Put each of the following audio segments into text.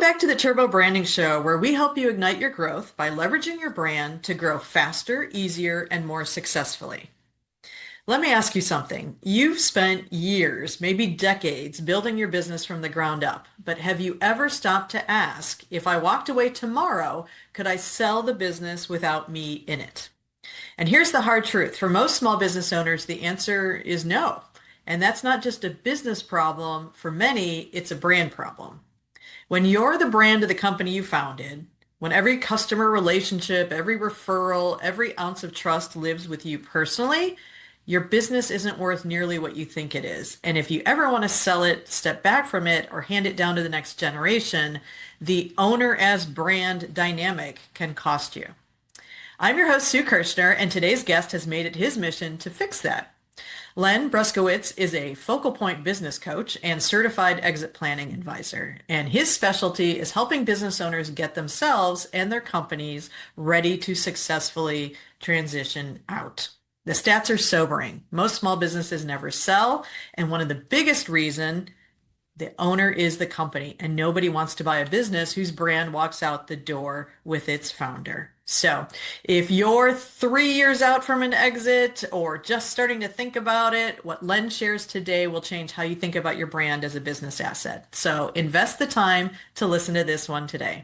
back to the Turbo Branding Show, where we help you ignite your growth by leveraging your brand to grow faster, easier, and more successfully. Let me ask you something. You've spent years, maybe decades, building your business from the ground up, but have you ever stopped to ask, if I walked away tomorrow, could I sell the business without me in it? And here's the hard truth. For most small business owners, the answer is no. And that's not just a business problem. For many, it's a brand problem. When you're the brand of the company you founded, when every customer relationship, every referral, every ounce of trust lives with you personally, your business isn't worth nearly what you think it is. And if you ever want to sell it, step back from it, or hand it down to the next generation, the owner as brand dynamic can cost you. I'm your host, Sue Kirchner, and today's guest has made it his mission to fix that. Len Bruskiewitz is a focal point business coach and certified exit planning advisor, and his specialty is helping business owners get themselves and their companies ready to successfully transition out. The stats are sobering. Most small businesses never sell, and one of the biggest reasons the owner is the company, and nobody wants to buy a business whose brand walks out the door with its founder. So if you're 3 years out from an exit or just starting to think about it, what Len shares today will change how you think about your brand as a business asset. So invest the time to listen to this one today.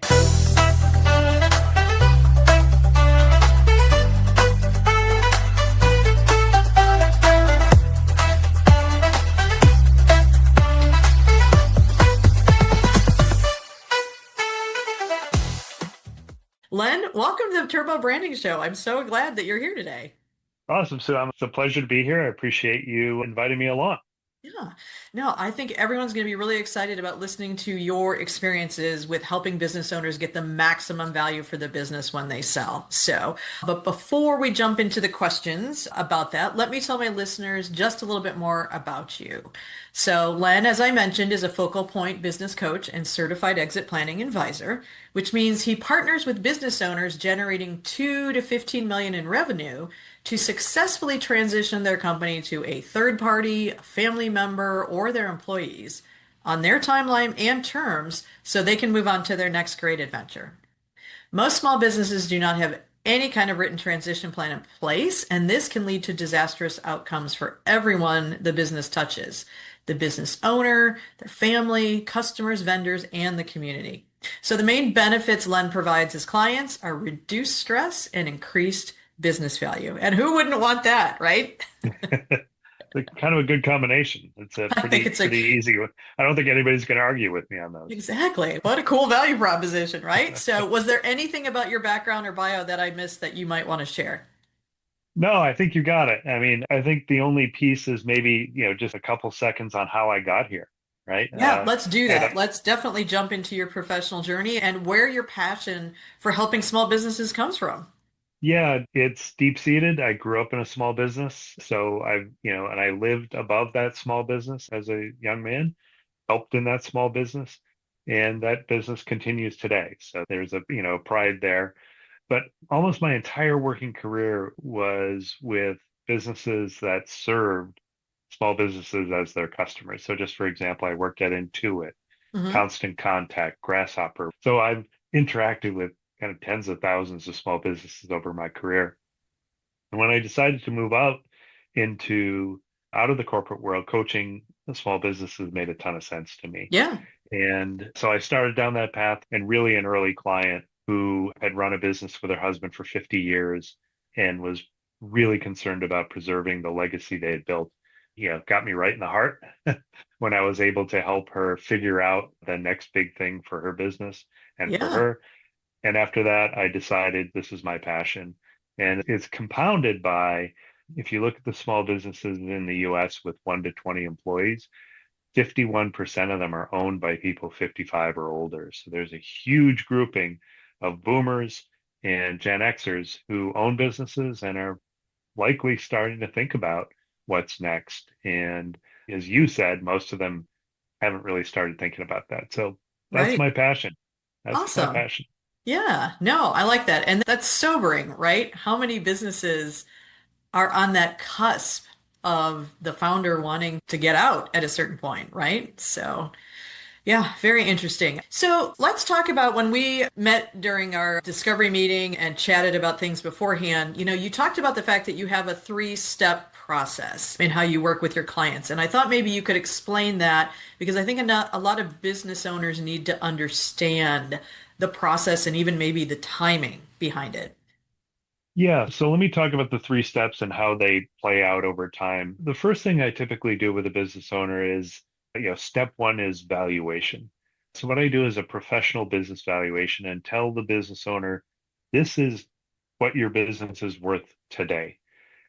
Len, welcome to the Turbo Branding Show. I'm so glad that you're here today. Awesome. So it's a pleasure to be here. I appreciate you inviting me along. Yeah, no, I think everyone's going to be really excited about listening to your experiences with helping business owners get the maximum value for the business when they sell. So, but before we jump into the questions about that, let me tell my listeners just a little bit more about you. So, Len, as I mentioned, is a focal point business coach and certified exit planning advisor, which means he partners with business owners generating 2 to 15 million in revenue to successfully transition their company to a third party, a family member, or their employees on their timeline and terms so they can move on to their next great adventure. Most small businesses do not have any kind of written transition plan in place, and this can lead to disastrous outcomes for everyone the business touches, the business owner, their family, customers, vendors, and the community. So the main benefits Len provides his clients are reduced stress and increased business value. And who wouldn't want that, right? Kind of a good combination. It's a I think pretty easy one. I don't think anybody's going to argue with me on those. exactly. What a cool value proposition, right? So was there anything about your background or bio that I missed that you might want to share? No, I think you got it. I mean, I think the only piece is maybe, just a couple seconds on how I got here, right? Yeah, let's do And that. Let's definitely jump into your professional journey and where your passion for helping small businesses comes from. yeah, it's deep-seated. I grew up in a small business, so and I lived above that small business as a young man, helped in that small business, and that business continues today. So there's pride there. But almost my entire working career was with businesses that served small businesses as their customers. So just for example, I worked at Intuit, Hmm. Constant Contact, Grasshopper. So I've interacted with kind of tens of thousands of small businesses over my career. And when I decided to move out of the corporate world, coaching the small businesses made a ton of sense to me. Yeah. And so I started down that path, and really an early client who had run a business with her husband for 50 years and was really concerned about preserving the legacy they had built, got me right in the heart when I was able to help her figure out the next big thing for her business and for Yeah. her. And after that, I decided this is my passion. And it's compounded by, if you look at the small businesses in the US with 1 to 20 employees, 51% of them are owned by people 55 or older. So there's a huge grouping of boomers and Gen Xers who own businesses and are likely starting to think about what's next. And as you said, most of them haven't really started thinking about that. So that's Right. my passion. That's my Awesome. passion. Yeah. No, I like that. And that's sobering, right? How many businesses are on that cusp of the founder wanting to get out at a certain point, right? So, Yeah, very interesting. So let's talk about when we met during our discovery meeting and chatted about things beforehand. You talked about the fact that you have a three-step process in how you work with your clients. And I thought maybe you could explain that because I think a lot of business owners need to understand the process and even maybe the timing behind it. Yeah, so let me talk about the three steps and how they play out over time. The first thing I typically do with a business owner is, step one is valuation. So what I do is a professional business valuation and tell the business owner, this is what your business is worth today.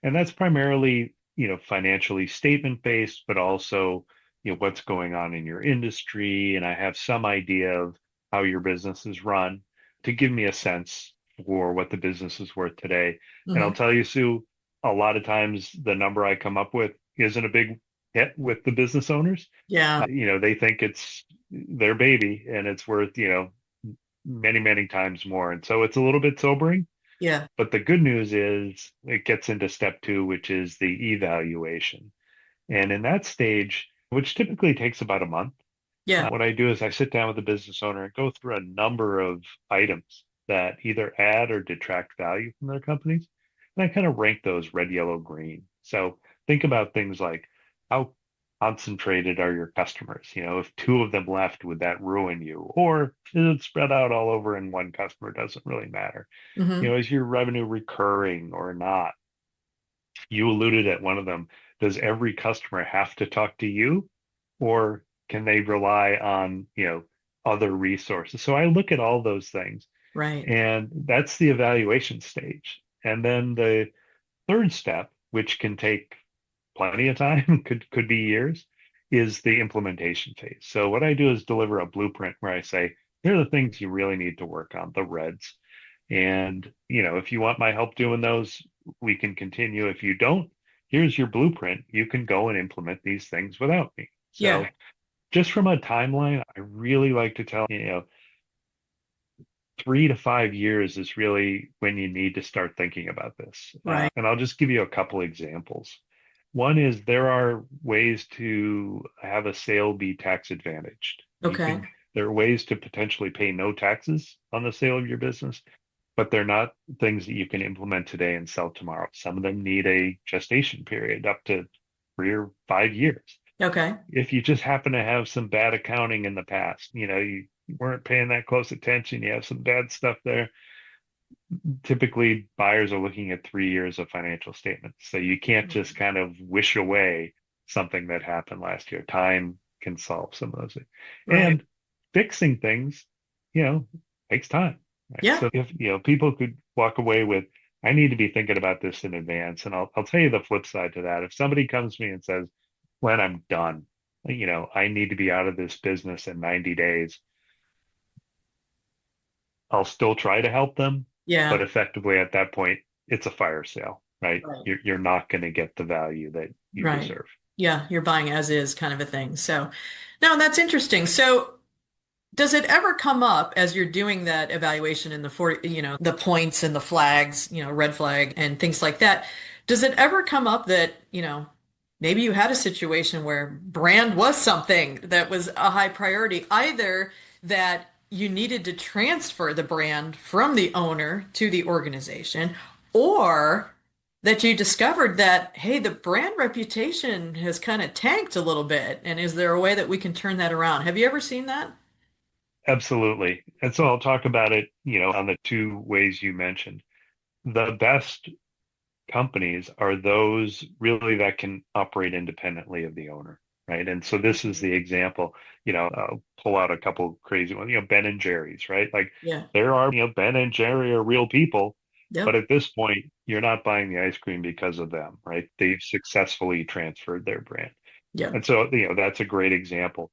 And that's primarily, financially statement based, but also, what's going on in your industry. And I have some idea of how your business is run to give me a sense for what the business is worth today. And I'll Hmm. tell you, Sue, a lot of times the number I come up with isn't a big hit with the business owners. Yeah, They think it's their baby and it's worth, many, many times more. And so it's a little bit sobering. yeah, But the good news is it gets into step two, which is the evaluation. And in that stage, which typically takes about a month, yeah. what I do is I sit down with the business owner and go through a number of items that either add or detract value from their companies. And I kind of rank those red, yellow, green. So think about things like how concentrated are your customers? If two of them left, would that ruin you? Or is it spread out all over and one customer doesn't really matter? Hmm. Is your revenue recurring or not? You alluded at one of them. Does every customer have to talk to you, or can they rely on, other resources? So I look at all those things, Right. and that's the evaluation stage. And then the third step, which can take plenty of time, could be years, is the implementation phase. So what I do is deliver a blueprint where I say, here are the things you really need to work on, the reds. And, if you want my help doing those, we can continue. If you don't, here's your blueprint. You can go and implement these things without me. Yeah, So just from a timeline, I really like to tell, 3 to 5 years is really when you need to start thinking about this. right. And I'll just give you a couple examples. One is there are ways to have a sale be tax advantaged. Okay. There are ways to potentially pay no taxes on the sale of your business, but they're not things that you can implement today and sell tomorrow. Some of them need a gestation period up to 3 or 5 years. Okay. If you just happen to have some bad accounting in the past, you weren't paying that close attention, you have some bad stuff there, typically buyers are looking at 3 years of financial statements. So you can't just kind of wish away something that happened last year. Time can solve some of those things. Right. And fixing things, you know, takes time. Right? Yeah. So if people could walk away with, I need to be thinking about this in advance. And I'll tell you the flip side to that. If somebody comes to me and says, when I'm done, I need to be out of this business in 90 days, I'll still try to help them, but Yeah. effectively at that point, it's a fire sale, right? Right. You're not going to get the value that you Right. deserve. Yeah. You're buying as is kind of a thing. So, no, that's interesting. So, does it ever come up as you're doing that evaluation and the points and the flags, red flag and things like that? Does it ever come up that, maybe you had a situation where brand was something that was a high priority, either that you needed to transfer the brand from the owner to the organization, or that you discovered that, hey, the brand reputation has kind of tanked a little bit, and is there a way that we can turn that around? Have you ever seen that? Absolutely. And so I'll talk about it, on the two ways you mentioned. The best companies are those really that can operate independently of the owner, right? And so this is the example, I'll pull out a couple crazy ones, Ben and Jerry's, right? Like Yeah. there are, Ben and Jerry are real people, but Yep. at this point, you're not buying the ice cream because of them, right? They've successfully transferred their brand. Yep. And so, that's a great example.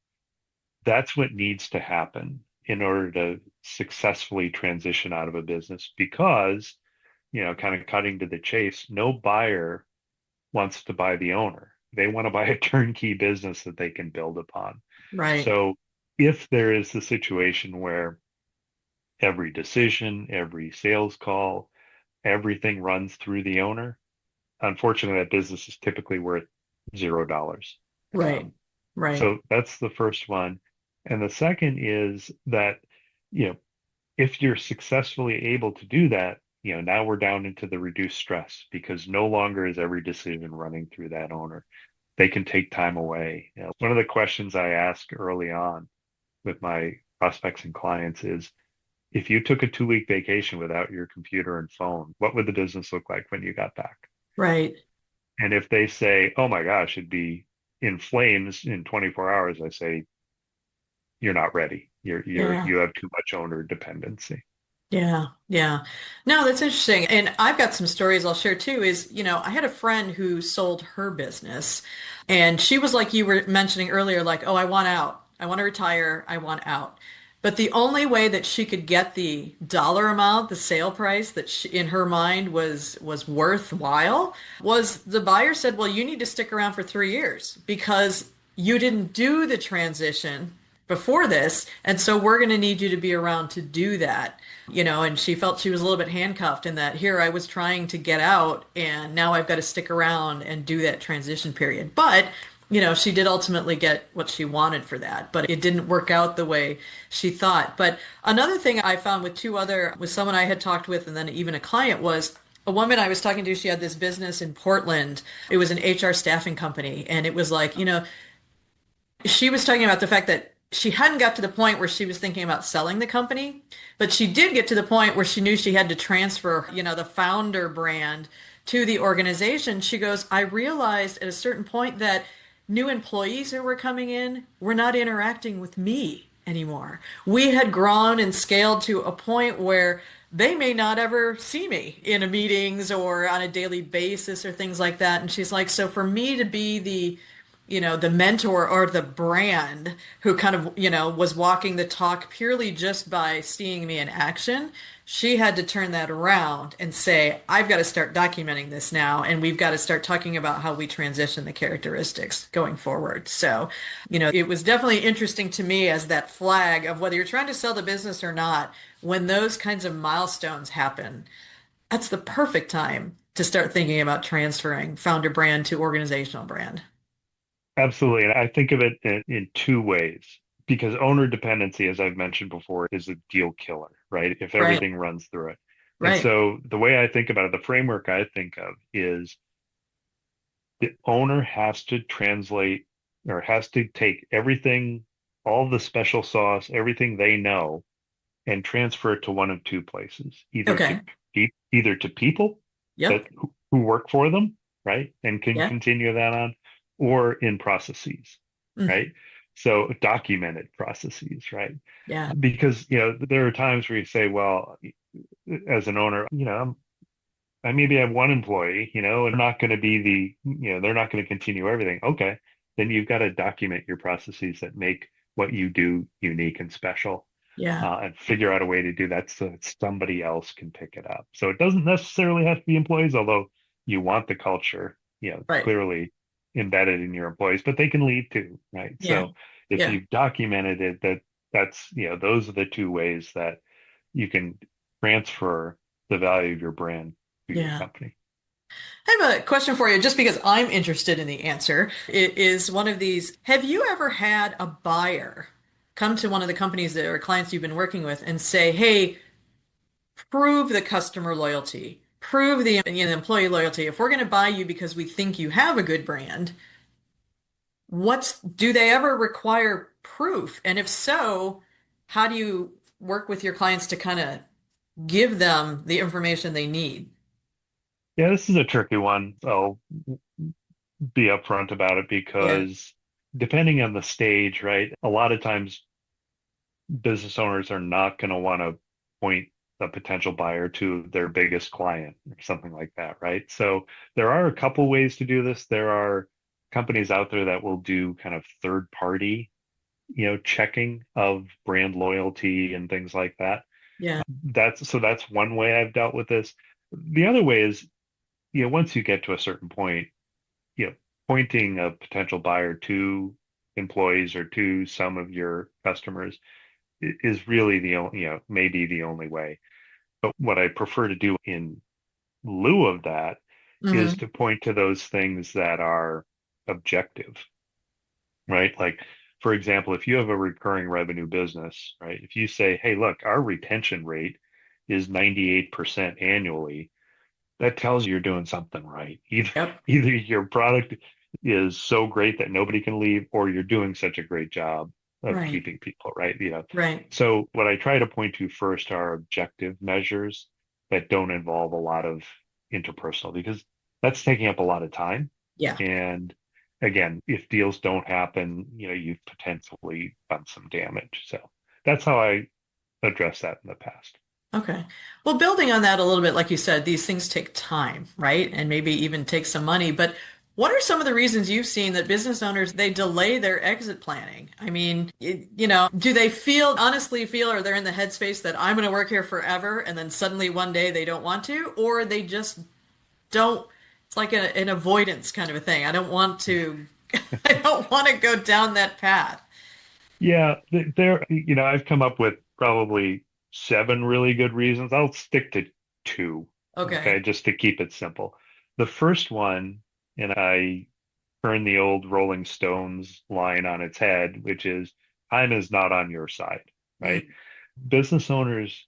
That's what needs to happen in order to successfully transition out of a business because kind of cutting to the chase, no buyer wants to buy the owner. They want to buy a turnkey business that they can build upon. Right. So if there is the situation where every decision, every sales call, everything runs through the owner, unfortunately, that business is typically worth $0. Right. Um, Right. so that's the first one. And the second is that, you know, if you're successfully able to do that, now we're down into the reduced stress because no longer is every decision running through that owner. They can take time away. One of the questions I ask early on with my prospects and clients is, if you took a 2 week vacation without your computer and phone, what would the business look like when you got back? Right. And if they say, oh my gosh, it'd be in flames in 24 hours, I say, you're not ready. Yeah. You have too much owner dependency. Yeah, yeah. No, that's interesting. And I've got some stories I'll share too. I had a friend who sold her business, and she was like you were mentioning earlier, like, oh, I want out. I want to retire. I want out. But the only way that she could get the dollar amount, the sale price that in her mind was worthwhile, was the buyer said, well, you need to stick around for 3 years because you didn't do the transition before this, and so we're going to need you to be around to do that. And she felt she was a little bit handcuffed in that here I was trying to get out and now I've got to stick around and do that transition period. But, she did ultimately get what she wanted for that, but it didn't work out the way she thought. But another thing I found with someone I had talked with and then even a client was a woman I was talking to. She had this business in Portland. It was an HR staffing company. And it was like, she was talking about the fact that she hadn't got to the point where she was thinking about selling the company, but she did get to the point where she knew she had to transfer, the founder brand to the organization. She goes, I realized at a certain point that new employees who were coming in were not interacting with me anymore. We had grown and scaled to a point where they may not ever see me in a meetings or on a daily basis or things like that. And she's like, so for me to be the mentor or the brand who kind of, was walking the talk purely just by seeing me in action, she had to turn that around and say, I've got to start documenting this now, and we've got to start talking about how we transition the characteristics going forward. So, it was definitely interesting to me as that flag of whether you're trying to sell the business or not, when those kinds of milestones happen, that's the perfect time to start thinking about transferring founder brand to organizational brand. Absolutely. And I think of it in two ways because owner dependency, as I've mentioned before, is a deal killer, right? If Right, everything runs through it. And right. so the way I think about it, the framework I think of is the owner has to translate or has to take everything, all the special sauce, everything they know, and transfer it to one of two places, Okay. either to people Yep. who work for them, right, and can Yeah. continue that on, or in processes, Mm. right? So documented processes, right? Yeah. Because there are times where you say, well, as an owner, I maybe have one employee, and not going to be they're not going to continue everything. Okay, then you've got to document your processes that make what you do unique and special, Yeah. and figure out a way to do that so that somebody else can pick it up. So it doesn't necessarily have to be employees, although you want the culture, Right. clearly embedded in your employees, but they can lead too, right? Yeah. So if Yeah. you've documented it, that's, those are the two ways that you can transfer the value of your brand to your Yeah. company. I have a question for you, just because I'm interested in the answer. It is one of these. Have you ever had a buyer come to one of the companies that or clients you've been working with and say, hey, prove the customer loyalty, prove the employee loyalty. If we're going to buy you because we think you have a good brand, do they ever require proof? And if so, how do you work with your clients to kind of give them the information they need? Yeah, this is a tricky one. I'll be upfront about it Yeah. because depending on the stage, right, a lot of times business owners are not going to want to point a potential buyer to their biggest client or something like that, right? So there are a couple ways to do this. There are companies out there that will do kind of third party, checking of brand loyalty and things like that. Yeah. That's one way I've dealt with this. The other way is, once you get to a certain point, you know, pointing a potential buyer to employees or to some of your customers is really the only, maybe the only way. But what I prefer to do in lieu of that is Hmm. to point to those things that are objective, right? Like, for example, if you have a recurring revenue business, right? If you say, hey, look, our retention rate is 98% annually, that tells you you're doing something right. Yep. Either your product is so great that nobody can leave, or you're doing such a great job of Right. keeping people, right? Right. So what I try to point to first are objective measures that don't involve a lot of interpersonal, because that's taking up a lot of time. Yeah. And again, if deals don't happen, you've potentially done some damage. So that's how I addressed that in the past. Okay. Well, building on that a little bit, like you said, these things take time, right? And maybe even take some money. But what are some of the reasons you've seen that business owners they delay their exit planning? I mean, do they honestly feel, or they're in the headspace that I'm going to work here forever, and then suddenly one day they don't want to, or they just don't, it's like an avoidance kind of a thing. I don't want to, I don't want to go down that path. Yeah, I've come up with probably seven really good reasons. I'll stick to two, okay, Okay. just to keep it simple. The first one, and I turn the old Rolling Stones line on its head, which is time is not on your side, right? Mm, Business owners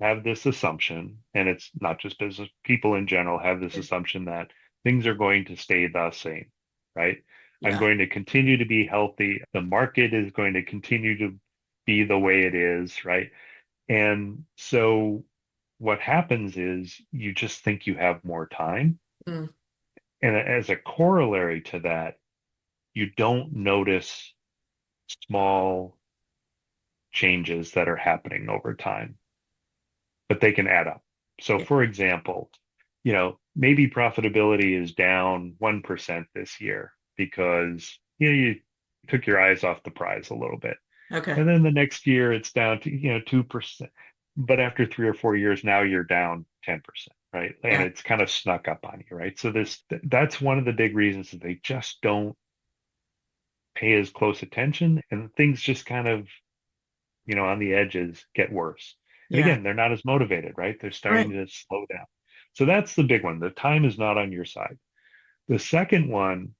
have this assumption, and it's not just business, people in general have this assumption that things are going to stay the same, right? I'm yeah. going to continue to be healthy. The market is going to continue to be the way it is, right? And so what happens is you just think you have more time. Mm, And as a corollary to that, you don't notice small changes that are happening over time, but they can add up. So, yeah. for example, maybe profitability is down 1% this year because, you took your eyes off the prize a little bit. Okay. And then the next year it's down to, 2%. But after 3 or 4 years, now you're down 10%, right? And Yeah. it's kind of snuck up on you, right? So that's one of the big reasons that they just don't pay as close attention, and things just kind of, on the edges get worse. And Yeah. again, they're not as motivated, right? They're starting Right. to slow down. So that's the big one. The time is not on your side. The second one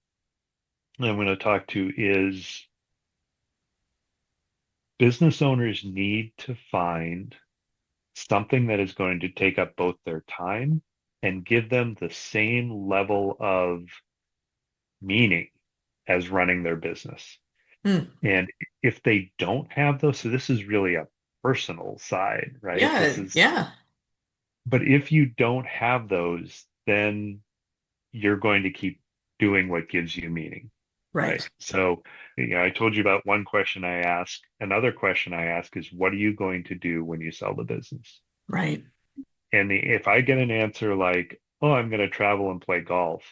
I'm going to talk to is business owners need to find something that is going to take up both their time and give them the same level of meaning as running their business. Mm. And if they don't have those, so this is really a personal side, right? Yeah. Yeah. But if you don't have those, then you're going to keep doing what gives you meaning, right? Right. So, I told you about one question I ask. Another question I ask is, what are you going to do when you sell the business? Right. And if I get an answer like, oh, I'm going to travel and play golf,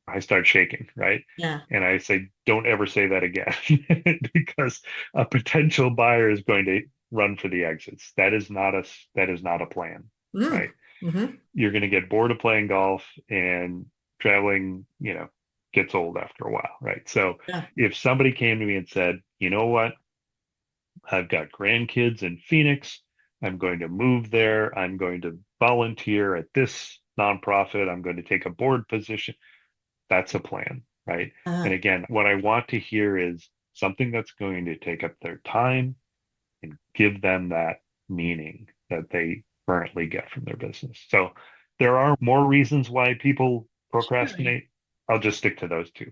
I start shaking, right? Yeah. And I say, don't ever say that again, because a potential buyer is going to run for the exits. That is not a plan, Mm. right? Hmm. You're going to get bored of playing golf, and traveling, gets old after a while, right? So Yeah. if somebody came to me and said, you know what, I've got grandkids in Phoenix, I'm going to move there, I'm going to volunteer at this nonprofit, I'm going to take a board position, that's a plan, right? Uh, And again, what I want to hear is something that's going to take up their time and give them that meaning that they currently get from their business. So there are more reasons why people right. procrastinate. I'll just stick to those two.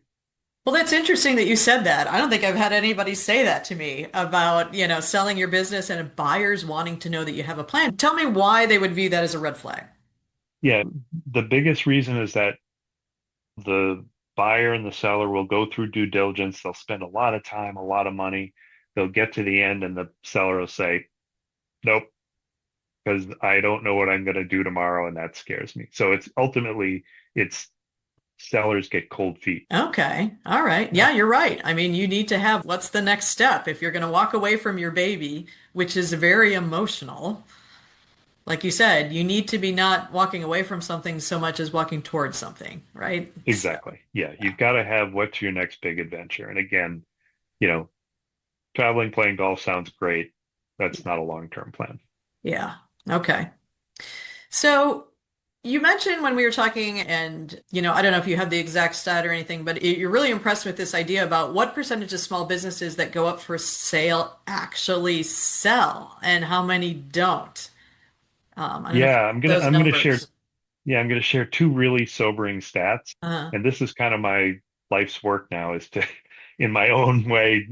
Well, that's interesting that you said that. I don't think I've had anybody say that to me about, selling your business and buyers wanting to know that you have a plan. Tell me why they would view that as a red flag. Yeah, the biggest reason is that the buyer and the seller will go through due diligence. They'll spend a lot of time, a lot of money. They'll get to the end, and the seller will say, nope, because I don't know what I'm going to do tomorrow, and that scares me. So it's sellers get cold feet. Okay. All right. Yeah, Yeah, you're right. I mean, you need to have what's the next step if you're going to walk away from your baby, which is very emotional. Like you said, you need to be not walking away from something so much as walking towards something, right? So, exactly. Yeah, you've got to have what's your next big adventure. And again, you know, traveling, playing golf sounds great. That's not a long-term plan. yeah. Okay. So You mentioned when we were talking, and I don't know if you have the exact stat or anything, but you're really impressed with this idea about what percentage of small businesses that go up for sale actually sell and how many don't. I don't know if Yeah, those I'm gonna share numbers. yeah, I'm gonna share two really sobering stats. Uh, And this is kind of my life's work now is to in my own way,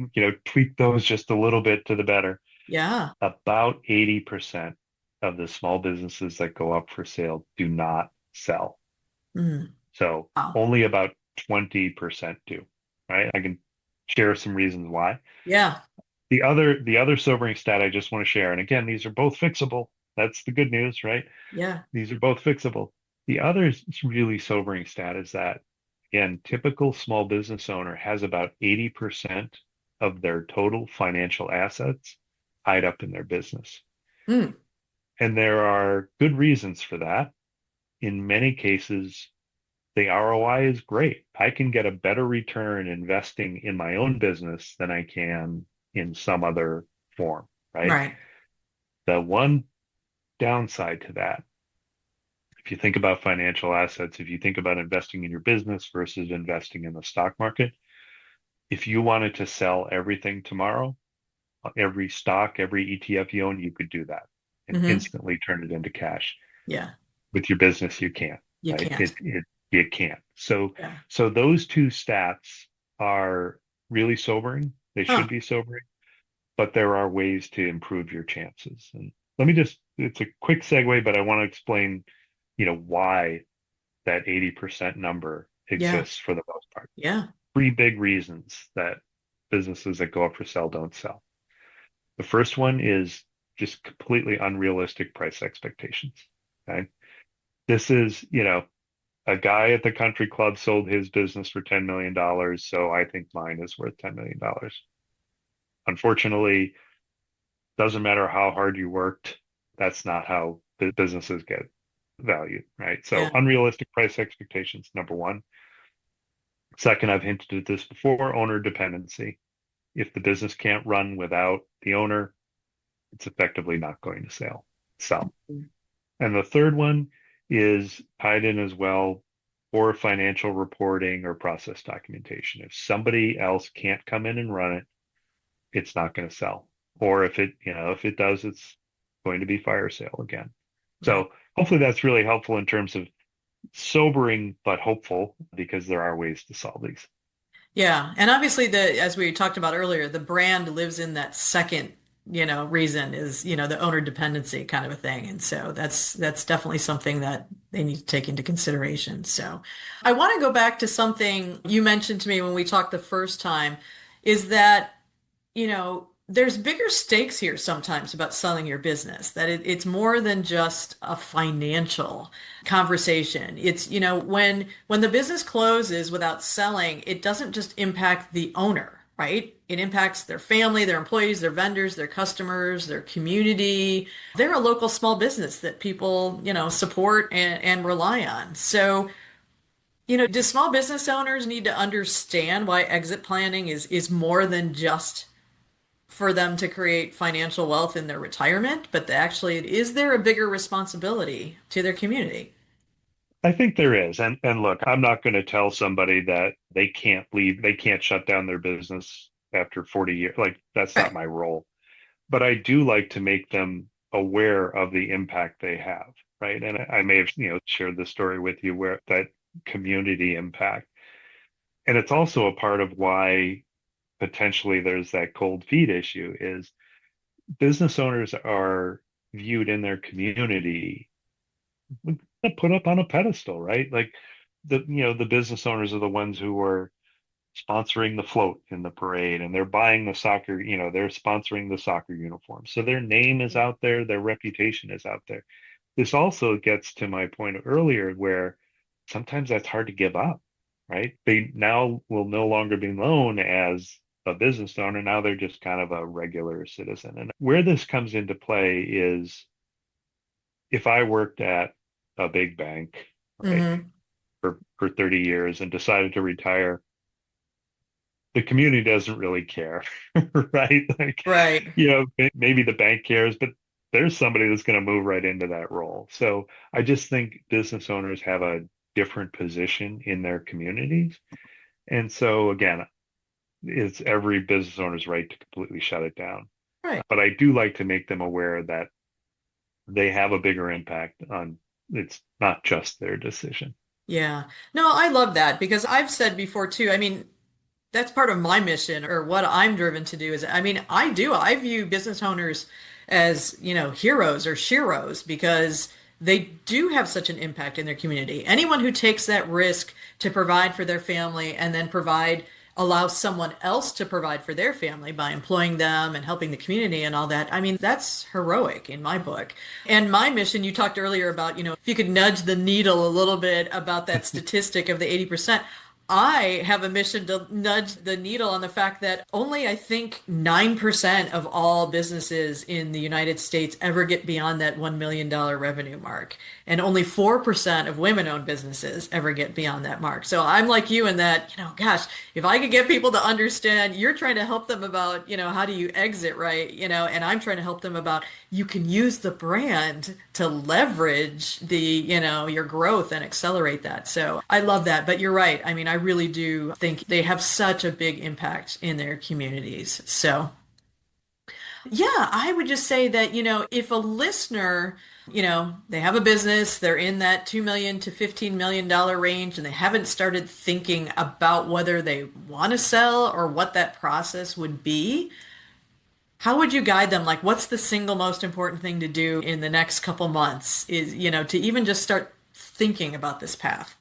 tweak those just a little bit to the better. yeah. About 80% of the small businesses that go up for sale do not sell. Mm. So Wow. only about 20% do, right? I can share some reasons why. Yeah. The other sobering stat I just want to share, and again, these are both fixable. That's the good news, right? Yeah. These are both fixable. The other really sobering stat is that, again, typical small business owner has about 80% of their total financial assets tied up in their business. Mm. And there are good reasons for that. In many cases, the ROI is great. I can get a better return investing in my own business than I can in some other form, right? Right. The one downside to that, if you think about financial assets, if you think about investing in your business versus investing in the stock market, if you wanted to sell everything tomorrow, every stock, every ETF you own, you could do that and Hmm. instantly turn it into cash. Yeah. With your business, you can't, You right? can't. You can't. So, Yeah. so those two stats are really sobering. They should Huh. be sobering, but there are ways to improve your chances. And it's a quick segue, but I want to explain, why that 80% number Yeah. exists for the most part. Yeah. Three big reasons that businesses that go up for sale don't sell. The first one is just completely unrealistic price expectations. Okay. This is, a guy at the country club sold his business for $10 million, so I think mine is worth $10 million. Unfortunately, doesn't matter how hard you worked, that's not how the businesses get valued, right? So Yeah. unrealistic price expectations, number one. Second, I've hinted at this before, owner dependency. If the business can't run without the owner, it's effectively not going to sell. And the third one is tied in as well for financial reporting or process documentation. If somebody else can't come in and run it, it's not going to sell. Or if it does, it's going to be fire sale again. Right. So hopefully that's really helpful in terms of sobering but hopeful because there are ways to solve these. Yeah. And obviously as we talked about earlier, the brand lives in that second, reason is, the owner dependency kind of a thing. And so that's definitely something that they need to take into consideration. So I want to go back to something you mentioned to me when we talked the first time, is that there's bigger stakes here sometimes about selling your business, that it's more than just a financial conversation. It's, when the business closes without selling, it doesn't just impact the owner, right? It impacts their family, their employees, their vendors, their customers, their community. They're a local small business that people, support and rely on. So, do small business owners need to understand why exit planning is more than just for them to create financial wealth in their retirement, but actually, is there a bigger responsibility to their community? I think there is. And look, I'm not going to tell somebody that they can't leave, they can't shut down their business after 40 years. Like that's not Right. my role. But I do like to make them aware of the impact they have, right? And I may have, shared this story with you where that community impact. And it's also a part of why potentially there's that cold feet issue is business owners are viewed in their community put up on a pedestal, right? Like the business owners are the ones who are sponsoring the float in the parade and they're buying the soccer, they're sponsoring the soccer uniform. So their name is out there, their reputation is out there. This also gets to my point earlier where sometimes that's hard to give up, right? They now will no longer be known as a business owner. Now they're just kind of a regular citizen. And where this comes into play is if I worked at a big bank, right, Hmm. for 30 years and decided to retire, the community doesn't really care, right? Like, Right. maybe the bank cares, but there's somebody that's going to move right into that role. So I just think business owners have a different position in their communities. And so again, it's every business owner's right to completely shut it down. Right. But I do like to make them aware that they have a bigger impact on it's not just their decision. Yeah. No, I love that because I've said before too, I mean, that's part of my mission or what I'm driven to do is, I mean, I view business owners as, heroes or sheroes because they do have such an impact in their community. Anyone who takes that risk to provide for their family and then allow someone else to provide for their family by employing them and helping the community and all that. I mean, that's heroic in my book. And my mission, you talked earlier about, if you could nudge the needle a little bit about that statistic of the 80%. I have a mission to nudge the needle on the fact that only, I think, 9% of all businesses in the United States ever get beyond that $1 million revenue mark. And only 4% of women-owned businesses ever get beyond that mark. So I'm like you in that, gosh, if I could get people to understand, you're trying to help them about, how do you exit, right? And I'm trying to help them about you can use the brand to leverage your growth and accelerate that. So I love that. But you're right. I mean, I really do think they have such a big impact in their communities. So yeah, I would just say that, if a listener, they have a business, they're in that 2 million to $15 million range, and they haven't started thinking about whether they want to sell or what that process would be, how would you guide them? Like, what's the single most important thing to do in the next couple months is, to even just start thinking about this path?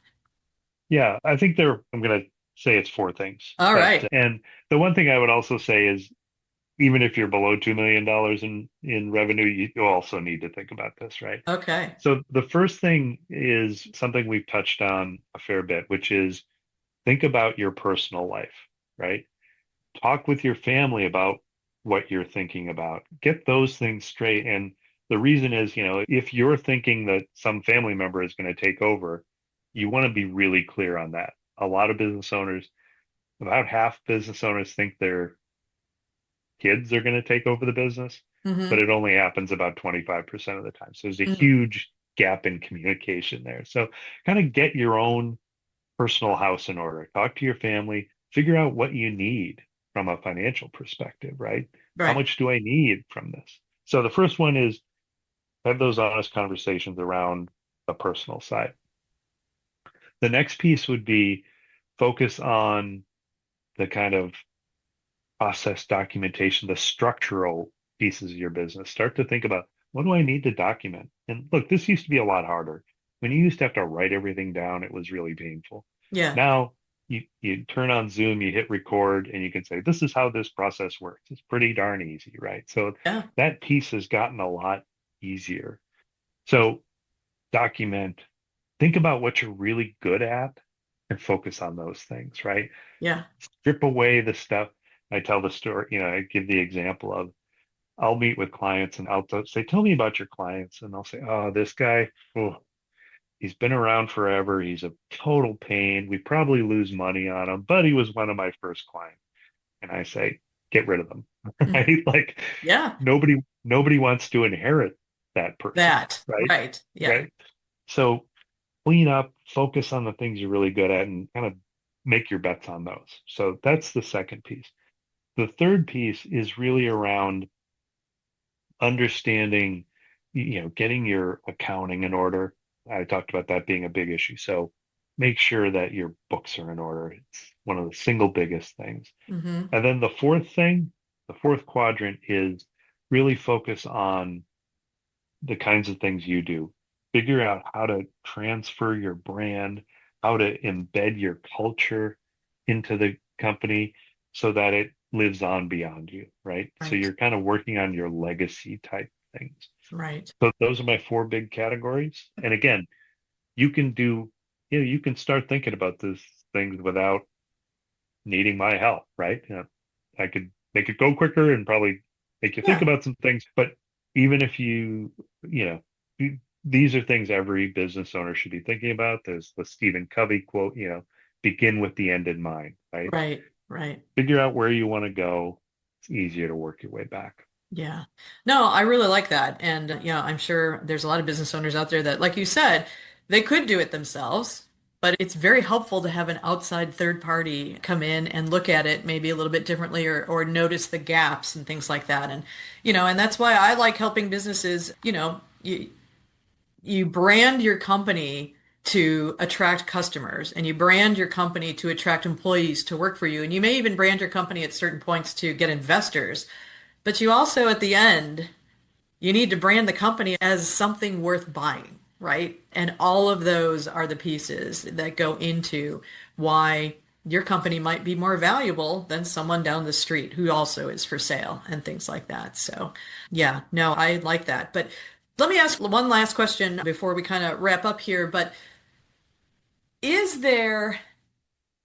Yeah, I'm going to say it's four things All right. and the one thing I would also say is even if you're below $2 million in revenue, you also need to think about this, right? Okay. So the first thing is something we've touched on a fair bit, which is think about your personal life, right? Talk with your family about what you're thinking about. Get those things straight. And the reason is, if you're thinking that some family member is going to take over, you want to be really clear on that. A lot of business owners, about half business owners think their kids are going to take over the business, but Mm-hmm. it only happens about 25% of the time. So there's a huge gap in communication there. So kind of get your own personal house in order. Talk to your family, figure out what you need from a financial perspective, right? How Right. much do I need from this? So the first one is have those honest conversations around the personal side. The next piece would be focus on the kind of process documentation, the structural pieces of your business. Start to think about what do I need to document? And look, this used to be a lot harder. When you used to have to write everything down, it was really painful. Yeah. Now you turn on Zoom, you hit record, and you can say, this is how this process works. It's pretty darn easy, right? So Yeah. that piece has gotten a lot easier. So document, think about what you're really good at and focus on those things, right? Yeah. Strip away the stuff. I tell the story, I give the example of I'll meet with clients and I'll say, tell me about your clients. And they'll say, oh, this guy, oh, he's been around forever. He's a total pain. We probably lose money on him, but he was one of my first clients. And I say, get rid of them. Mm. Right? Like Yeah. nobody wants to inherit that person, That. right? Right. Yeah. Right. So clean up, focus on the things you're really good at and kind of make your bets on those. So that's the second piece. The third piece is really around understanding, getting your accounting in order. I talked about that being a big issue. So make sure that your books are in order. It's one of the single biggest things. Mm-hmm. And then the fourth thing, the fourth quadrant is really focus on the kinds of things you do. Figure out how to transfer your brand, how to embed your culture into the company so that it lives on beyond you, right? So Right. you're kind of working on your legacy type things. Right. So those are my four big categories. And again, you can do, you can start thinking about these things without needing my help, right? I could make it go quicker and probably make you think Yeah. about some things. But even if you know, these are things every business owner should be thinking about. There's the Stephen Covey quote, begin with the end in mind, right? Right. Right. Figure out where you want to go. It's easier to work your way back. Yeah. No, I really like that. And, I'm sure there's a lot of business owners out there that, like you said, they could do it themselves, but it's very helpful to have an outside third party come in and look at it maybe a little bit differently or notice the gaps and things like that. And, and that's why I like helping businesses, you brand your company to attract customers and you brand your company to attract employees to work for you. And you may even brand your company at certain points to get investors. But you also, at the end, you need to brand the company as something worth buying, right? And all of those are the pieces that go into why your company might be more valuable than someone down the street who also is for sale and things like that. So, yeah, no, I like that. But let me ask one last question before we kind of wrap up here. But is there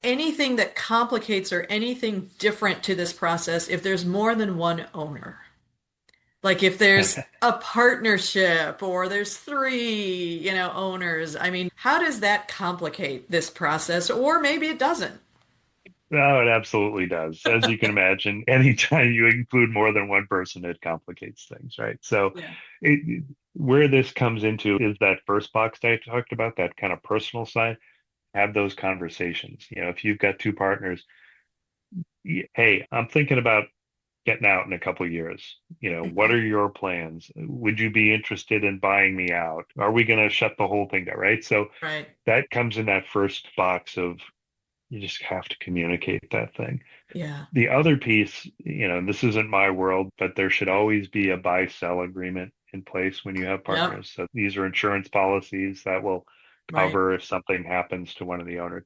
anything that complicates or anything different to this process if there's more than one owner? Like if there's a partnership or there's three, owners. I mean, how does that complicate this process? Or maybe it doesn't. No, it absolutely does. As you can imagine, anytime you include more than one person, it complicates things, right? So, Yeah. where this comes into is that first box that I talked about, that kind of personal side. Have those conversations. If you've got two partners, hey, I'm thinking about getting out in a couple of years. What Mhm. are your plans? Would you be interested in buying me out? Are we going to shut the whole thing down, right? So Right. that comes in that first box of you just have to communicate that thing. Yeah. The other piece, this isn't my world, but there should always be a buy-sell agreement in place when you have Yep. partners. So these are insurance policies that will Right. cover if something happens to one of the owners.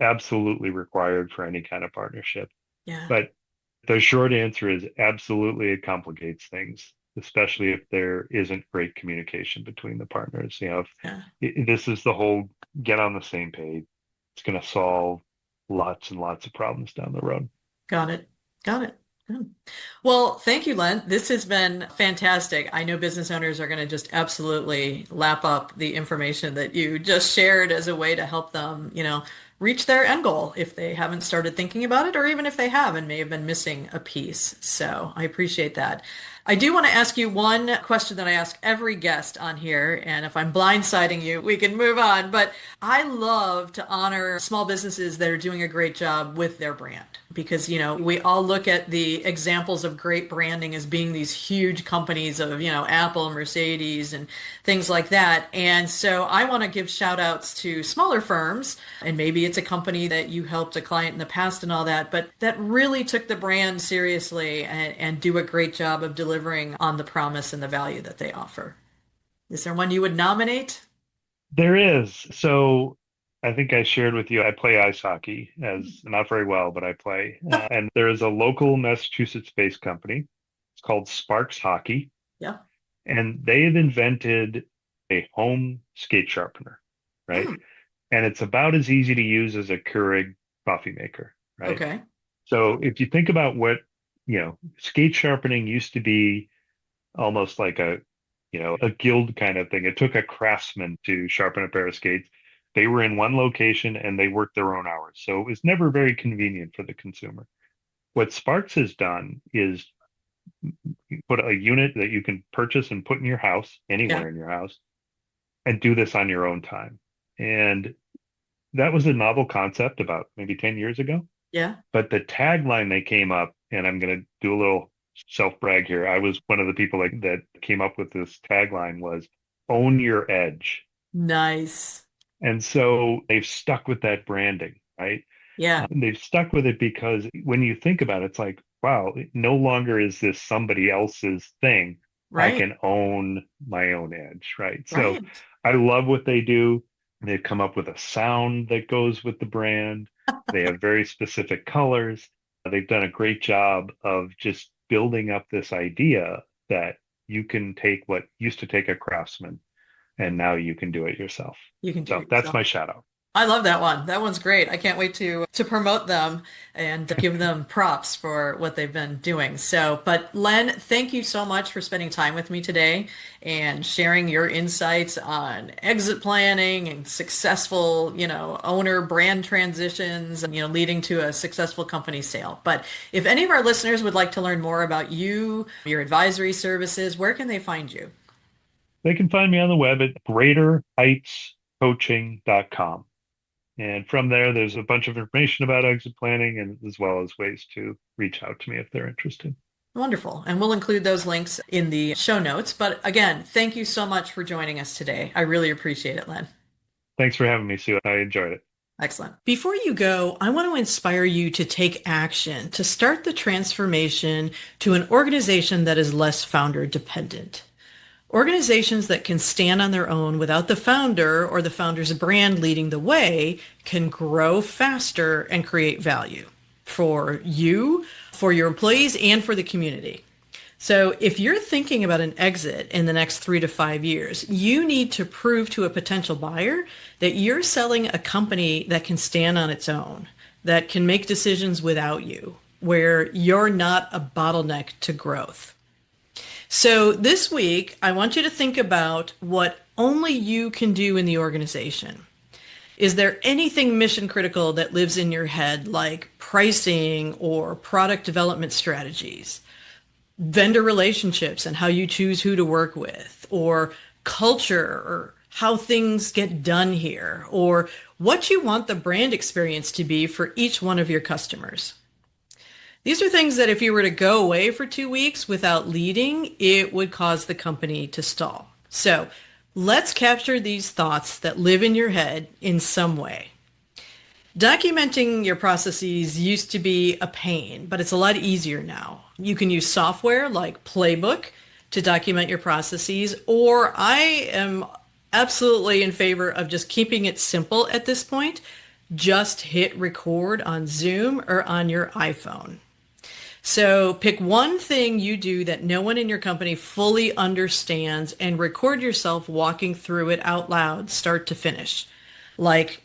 Absolutely required for any kind of partnership. Yeah. But the short answer is absolutely it complicates things, especially if there isn't great communication between the partners. Yeah. If this is the whole get on the same page, it's going to solve lots and lots of problems down the road. Got it. Got it. Good. Well, thank you, Len. This has been fantastic. I know business owners are going to just absolutely lap up the information that you just shared as a way to help them, reach their end goal if they haven't started thinking about it, or even if they have and may have been missing a piece. So I appreciate that. I do want to ask you one question that I ask every guest on here, and if I'm blindsiding you, we can move on. But I love to honor small businesses that are doing a great job with their brand because, we all look at the examples of great branding as being these huge companies of, Apple, Mercedes, and things like that. And so I want to give shout outs to smaller firms, and maybe it's a company that you helped a client in the past and all that, but that really took the brand seriously and do a great job of delivering on the promise and the value that they offer. Is there one you would nominate? There is. So I think I shared with you, I play ice hockey as not very well, but I play. And there is a local Massachusetts-based company. It's called Sparks Hockey, Yeah. and they've invented a home skate sharpener, right? Hmm. And it's about as easy to use as a Keurig coffee maker, right? Okay. So if you think about what, skate sharpening used to be almost like a guild kind of thing. It took a craftsman to sharpen a pair of skates. They were in one location and they worked their own hours. So it was never very convenient for the consumer. What Sparks has done is put a unit that you can purchase and put in your house, Yeah. anywhere in your house, and do this on your own time. And that was a novel concept about maybe 10 years ago. Yeah. But the tagline they came up, and I'm going to do a little self brag here. I was one of the people that came up with this tagline was own your edge. Nice. And so they've stuck with that branding, right? Yeah. And they've stuck with it because when you think about it, it's like, wow, no longer is this somebody else's thing. I Right. can own my own edge, right? So Right. I love what they do. They've come up with a sound that goes with the brand. They have very specific colors. They've done a great job of just building up this idea that you can take what used to take a craftsman and now you can do it yourself. You can do So it that's yourself. my shout out. I love that one. That one's great. I can't wait to promote them and give them props for what they've been doing. So, but Len, thank you so much for spending time with me today and sharing your insights on exit planning and successful, owner brand transitions and, leading to a successful company sale. But if any of our listeners would like to learn more about you, your advisory services, where can they find you? They can find me on the web at greaterheightscoaching.com. And from there, there's a bunch of information about exit planning and as well as ways to reach out to me if they're interested. Wonderful. And we'll include those links in the show notes. But again, thank you so much for joining us today. I really appreciate it, Len. Thanks for having me, Sue. I enjoyed it. Excellent. Before you go, I want to inspire you to take action to start the transformation to an organization that is less founder dependent. Organizations that can stand on their own without the founder or the founder's brand leading the way can grow faster and create value for you, for your employees, and for the community. So if you're thinking about an exit in the next 3 to 5 years, you need to prove to a potential buyer that you're selling a company that can stand on its own, that can make decisions without you, where you're not a bottleneck to growth. So this week, I want you to think about what only you can do in the organization. Is there anything mission critical that lives in your head, like pricing or product development strategies, vendor relationships and how you choose who to work with, or culture or how things get done here, or what you want the brand experience to be for each one of your customers? These are things that if you were to go away for 2 weeks without leading, it would cause the company to stall. So let's capture these thoughts that live in your head in some way. Documenting your processes used to be a pain, but it's a lot easier now. You can use software like Playbook to document your processes, or I am absolutely in favor of just keeping it simple at this point. Just hit record on Zoom or on your iPhone. So pick one thing you do that no one in your company fully understands and record yourself walking through it out loud, start to finish. Like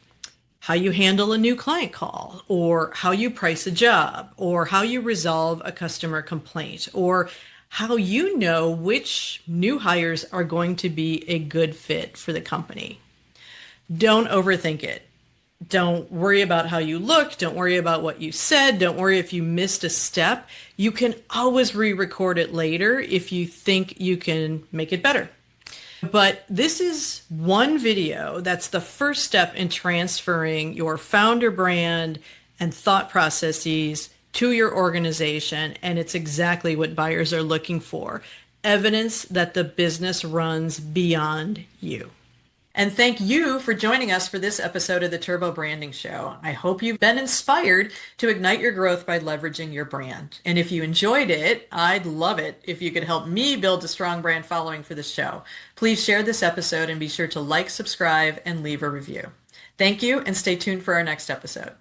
how you handle a new client call, or how you price a job, or how you resolve a customer complaint, or how you know which new hires are going to be a good fit for the company. Don't overthink it. Don't worry about how you look. Don't worry about what you said. Don't worry if you missed a step. You can always re-record it later if you think you can make it better. But this is one video that's the first step in transferring your founder brand and thought processes to your organization. And it's exactly what buyers are looking for. Evidence that the business runs beyond you. And thank you for joining us for this episode of the Turbo Branding Show. I hope you've been inspired to ignite your growth by leveraging your brand. And if you enjoyed it, I'd love it if you could help me build a strong brand following for the show. Please share this episode and be sure to like, subscribe, and leave a review. Thank you, and stay tuned for our next episode.